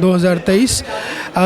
2023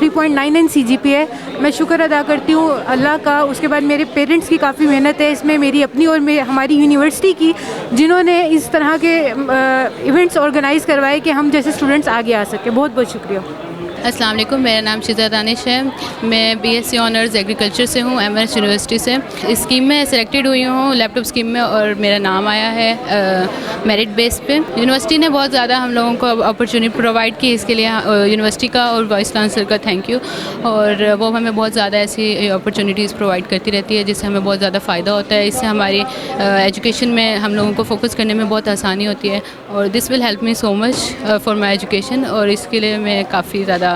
3.99 CGPA. میں شکر ادا کرتی ہوں اللہ کا. اس کے بعد میرے پیرنٹس کی کافی محنت ہے اس میں, میری اپنی اور ہماری یونیورسٹی کی, جنہوں نے اس طرح کے ایونٹس آرگنائز کروائے کہ ہم جیسے اسٹوڈنٹس آگے آ سکیں. بہت بہت شکریہ. السلام علیکم, میرا نام شیزا دانش ہے. میں BSc آنرز ایگریکلچر سے ہوں, MNS یونیورسٹی سے. اسکیم میں سلیکٹڈ ہوئی ہوں, لیپ ٹاپ اسکیم میں, اور میرا نام آیا ہے میرٹ بیس پہ. یونیورسٹی نے بہت زیادہ ہم لوگوں کو اپرچونیٹی پرووائڈ کی, اس کے لیے یونیورسٹی کا اور وائس چانسلر کا تھینک یو. اور وہ ہمیں بہت زیادہ ایسی اپرچونیٹیز پرووائڈ کرتی رہتی ہے جس سے ہمیں بہت زیادہ فائدہ ہوتا ہے. اس سے ہماری ایجوکیشن میں ہم لوگوں کو فوکس کرنے میں بہت آسانی ہوتی ہے, اور this will help me so much for my education, اور اس کے لیے میں کافی زیادہ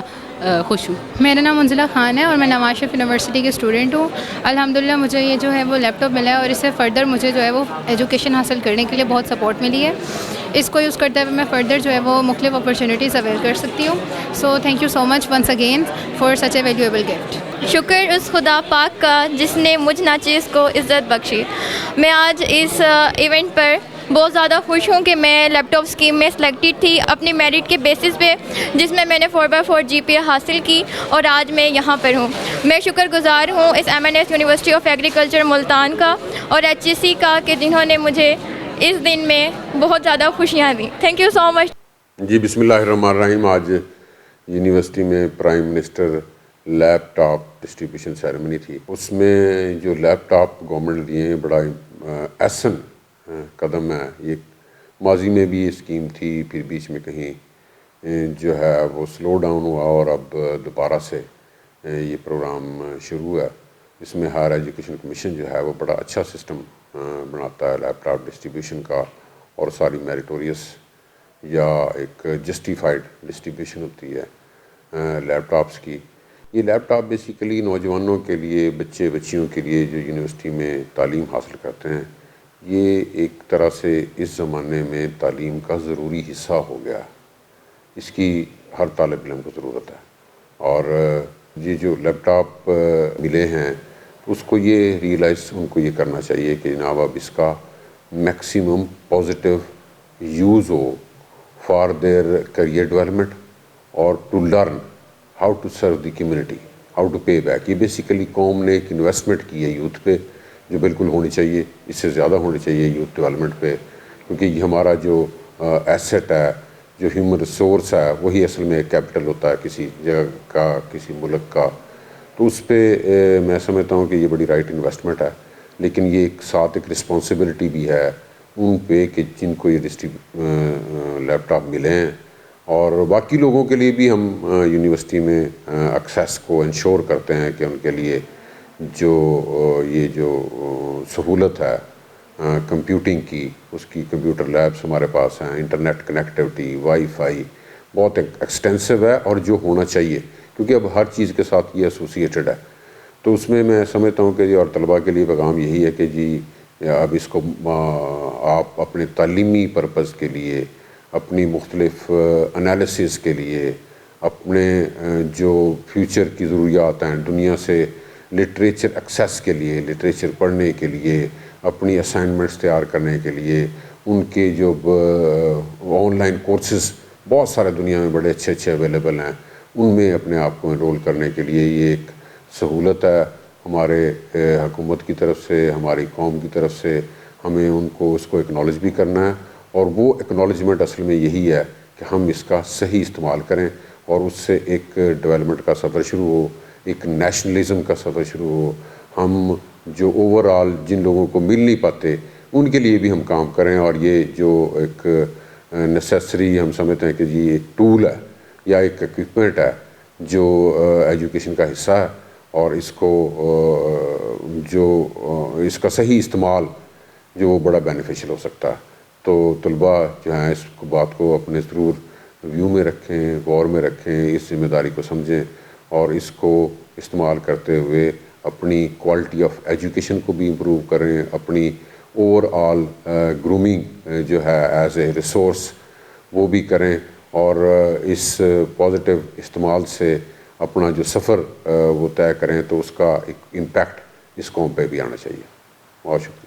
خوش ہوں. میرا نام منزلہ خان ہے اور میں نواز شریف یونیورسٹی کی اسٹوڈنٹ ہوں. الحمدللہ مجھے یہ جو ہے وہ لیپ ٹاپ ملا ہے, اور اس سے فردر مجھے جو ہے وہ ایجوکیشن حاصل کرنے کے لیے بہت سپورٹ ملی ہے. اس کو یوز کرتے ہوئے میں فردر جو ہے وہ مختلف اپرچونیٹیز اویل کر سکتی ہوں. So thank you so much once again for such a valuable gift. شکر اس خدا پاک کا جس نے مجھ ناچیز کو عزت بخشی. میں آج اس ایونٹ پر بہت زیادہ خوش ہوں کہ میں لیپ ٹاپ اسکیم میں سلیکٹڈ تھی اپنی میرٹ کے بیسس پہ, جس میں نے 4/4 GPA حاصل کی, اور آج میں یہاں پر ہوں. میں شکر گزار ہوں اس MNS university of agriculture Multan کا اور HEC کا کہ جنہوں نے مجھے اس دن میں بہت زیادہ خوشیاں دیں. تھینک یو سو مچ. جی بسم اللہ الرحمن الرحیم. آج یونیورسٹی میں پرائم منسٹر لیپ ٹاپ ڈسٹریبیوشن سیریمنی تھی. اس میں جو لیپ ٹاپ گورنمنٹ دیے ہیں بڑا احسن قدم ہے. یہ ماضی میں بھی یہ اسکیم تھی, پھر بیچ میں کہیں جو ہے وہ سلو ڈاؤن ہوا, اور اب دوبارہ سے یہ پروگرام شروع ہے. اس میں ہائر ایجوکیشن کمیشن جو ہے وہ بڑا اچھا سسٹم بناتا ہے لیپ ٹاپ ڈسٹریبیوشن کا, اور ساری میریٹوریس یا ایک جسٹیفائڈ ڈسٹریبیوشن ہوتی ہے لیپ ٹاپس کی. یہ لیپ ٹاپ بیسیکلی نوجوانوں کے لیے, بچے بچیوں کے لیے جو یونیورسٹی میں تعلیم حاصل کرتے ہیں, یہ ایک طرح سے اس زمانے میں تعلیم کا ضروری حصہ ہو گیا. اس کی ہر طالب علم کو ضرورت ہے, اور یہ جو لیپ ٹاپ ملے ہیں اس کو یہ ریئلائز ان کو یہ کرنا چاہیے کہ جناب اب اس کا میکسیمم پازیٹیو یوز ہو فار دیئر کیریئر ڈیولپمنٹ, اور to learn how to serve the community, how to pay back. یہ بیسیکلی قوم نے ایک انویسٹمنٹ کی ہے یوتھ پہ, جو بالکل ہونی چاہیے, اس سے زیادہ ہونی چاہیے یوتھ ڈیولپمنٹ پہ, کیونکہ یہ ہمارا جو ایسٹ ہے, جو ہیومن ریسورس ہے, وہی اصل میں کیپٹل ہوتا ہے کسی جگہ کا, کسی ملک کا. تو اس پہ میں سمجھتا ہوں کہ یہ بڑی رائٹ انویسٹمنٹ ہے. لیکن یہ ایک ساتھ ایک رسپانسبلٹی بھی ہے ان پہ کہ جن کو یہ لیپ ٹاپ ملے ہیں, اور باقی لوگوں کے لیے بھی ہم یونیورسٹی میں ایکسیس کو انشور کرتے ہیں کہ ان کے لیے جو یہ جو سہولت ہے کمپیوٹنگ کی, اس کی کمپیوٹر لیبس ہمارے پاس ہیں, انٹرنیٹ کنیکٹیوٹی, وائی فائی بہت ایکسٹینسو ہے, اور جو ہونا چاہیے کیونکہ اب ہر چیز کے ساتھ یہ ایسوسیٹڈ ہے. تو اس میں سمجھتا ہوں کہ اور طلباء کے لیے پیغام یہی ہے کہ جی اب اس کو آپ اپنے تعلیمی پرپز کے لیے, اپنی مختلف انالیسز کے لیے, اپنے جو فیوچر کی ضروریات ہیں, دنیا سے لٹریچر ایکسیس کے لیے, لٹریچر پڑھنے کے لیے, اپنی اسائنمنٹس تیار کرنے کے لیے, ان کے جو آن لائن کورسز بہت سارے دنیا میں بڑے اچھے اچھے اویلیبل ہیں, ان میں اپنے آپ کو انرول کرنے کے لیے یہ ایک سہولت ہے ہمارے حکومت کی طرف سے, ہماری قوم کی طرف سے. ہمیں ان کو اس کو اکنالج بھی کرنا ہے, اور وہ اکنالجمنٹ اصل میں یہی ہے کہ ہم اس کا صحیح استعمال کریں, اور اس سے ایک ڈیولپمنٹ کا سفر شروع ہو, ایک نیشنلزم کا سفر شروع ہو. ہم جو اوور آل جن لوگوں کو مل نہیں پاتے ان کے لیے بھی ہم کام کریں, اور یہ جو ایک نیسیسری ہم سمجھتے ہیں کہ جی ایک ٹول ہے یا ایک ایکوپمنٹ ہے جو ایجوکیشن کا حصہ ہے, اور اس کو جو اس کا صحیح استعمال جو وہ بڑا بینیفیشل ہو سکتا ہے. تو طلباء جو ہیں اس بات کو اپنے ضرور ویو میں رکھیں, غور میں رکھیں, اس ذمہ داری کو سمجھیں, اور اس کو استعمال کرتے ہوئے اپنی کوالٹی آف ایجوکیشن کو بھی امپروو کریں, اپنی اوور آل گرومنگ جو ہے ایز اے ریسورس وہ بھی کریں, اور اس پازیٹیو استعمال سے اپنا جو سفر وہ طے کریں, تو اس کا ایک امپیکٹ اس قوم پہ بھی آنا چاہیے. بہت شکریہ.